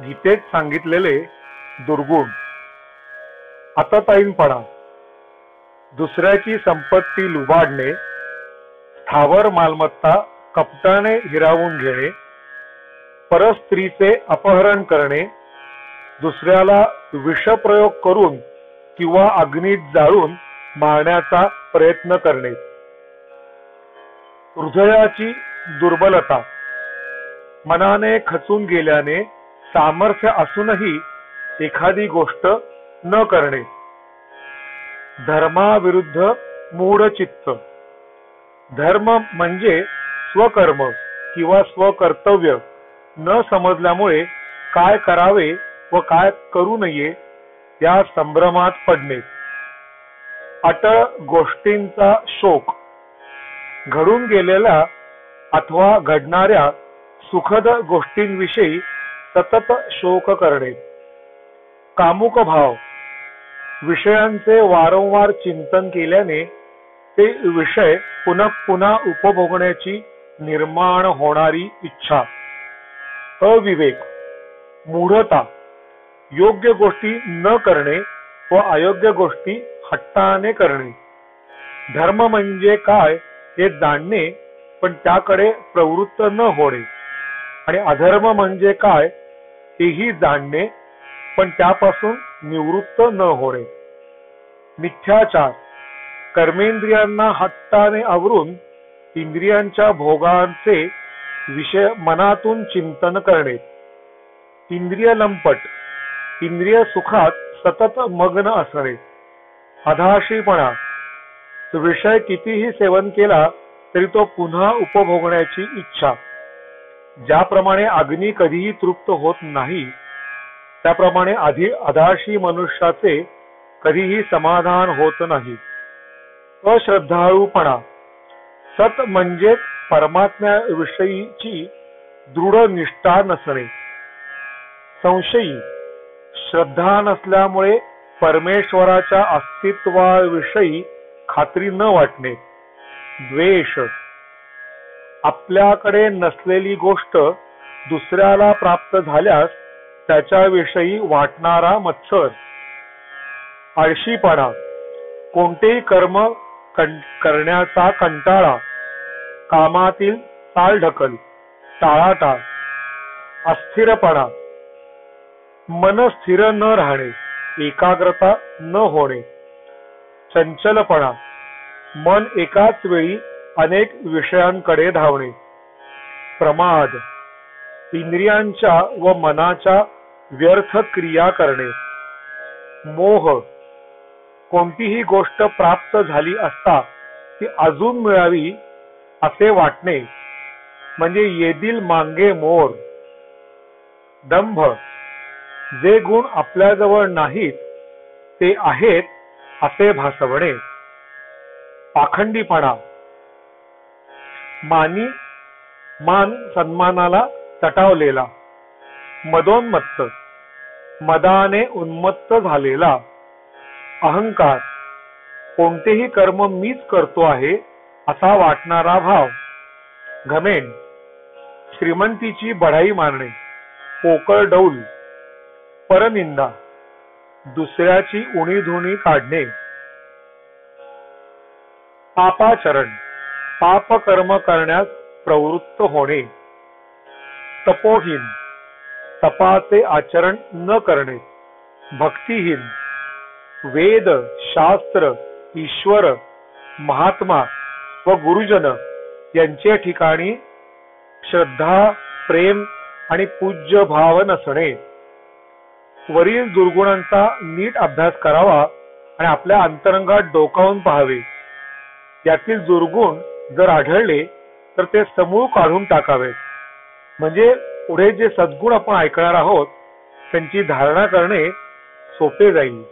गीतेत सांगितलेले दुर्गुण. आततायीपणा, दुसऱ्याची संपत्ती लुबाडणे, स्थावर मालमत्ता कपटाने हिरावून घेणे, परस्त्रीचे अपहरण करणे, दुसऱ्याला विषप्रयोग करून किंवा अग्नीत जाळून मारण्याचा प्रयत्न करणे. हृदयाची दुर्बलता, मनाने खचून गेल्याने सामर्थ्य असूनही एखादी गोष्ट न करणे. धर्माविरुद्ध मूढचित्त, धर्म म्हणजे स्वकर्म किंवा स्वकर्तव्य न समजल्यामुळे काय करावे व काय करू नये या संभ्रमात पडणे. अटळ गोष्टींचा शोक, घडून गेलेल्या अथवा घडणाऱ्या सुखद गोष्टींविषयी सतत शोक करणे. कामुक भाव, विषयांचे वारंवार चिंतन केल्याने ते विषय पुन्हा पुन्हा उपभोगण्याची निर्माण होणारी इच्छा. अविवेक, मूढता, योग्य गोष्टी न करणे व अयोग्य गोष्टी हट्टाने करणे. धर्म म्हणजे काय हे जाणणे पण त्याकडे प्रवृत्त न होणे आणि अधर्म म्हणजे काय हेही जाणणे पण त्यापासून निवृत्त न होणे. मिथ्याचार, कर्मेंद्रियांना हट्टाने आवरून इंद्रियांच्या भोगांचे विषय मनातून चिंतन करणे. इंद्रिय लंपट, इंद्रिय सुखात सतत मग्न असणे. अधाशीपणा, विषय कितीही सेवन केला तरी तो पुन्हा उपभोगण्याची इच्छा. ज्याप्रमाणे अग्नी कधीही तृप्त होत नाही त्याप्रमाणे अधाशी मनुष्याचे कधीही समाधान होत नाही. अश्रद्धाळूपणा, सत म्हणजे परमात्म्याविषयीची दृढ निष्ठा नसणे. संशयी, श्रद्धा नसल्यामुळे परमेश्वराच्या अस्तित्वाविषयी खात्री न वाटणे. द्वेष, आपल्याकडे नसलेली गोष्ट दुसऱ्याला प्राप्त झाल्यास त्याच्याविषयी वाटणारा मत्सर. आळशीपणा, कोणतेही कर्म करण्याचा कंटाळा, कामातील चालढकल, टाळाटाळ. अस्थिरपणा, मन स्थिर न राहणे, एकाग्रता न होणे. चंचलपणा, मन एकाच वेळी अनेक विषयांकडे धावणे. प्रमाद, इंद्रियांच्या व मनाच्या व्यर्थ क्रिया करणे. मोह, कोणतीही गोष्ट प्राप्त झाली असता ती अजून मिळावी असे वाटणे म्हणजे येदिल मांगे मोर. दंभ, जे गुण आपल्याजवळ नाहीत ते आहेत असे भासवणे. पाखंडीपणा, मान सन्मानाला तटावलेला. मदोन्मत्त, मदाने उन्मत्त झालेला. अहंकार, कोणतेही कर्म मीच करतो आहे असा वाटणारा भाव. घमेंड, श्रीमंतीची बढाई मारणे. पोकळ डौल, परनिंदा, दुसऱ्याची उणीधुणी काढणे. पापाचरण, पाप कर्म करण्यास प्रवृत्त होणे. तपोहीन, तपाचे आचरण न करणे. भक्तिहीन, वेद, शास्त्र, ईश्वर, महात्मा व गुरुजन यांच्या ठिकाणी श्रद्धा, प्रेम आणि पूज्य भाव नसणे. वरील दुर्गुणांचा नीट अभ्यास करावा आणि आपल्या अंतरंगात डोकावून पाहावे. यातील दुर्गुण जर आढळले तर ते समूळ काढून टाकावे म्हणजे पुढे जे सद्गुण आपण ऐकणार आहोत त्यांची धारणा करणे सोपे जाईल.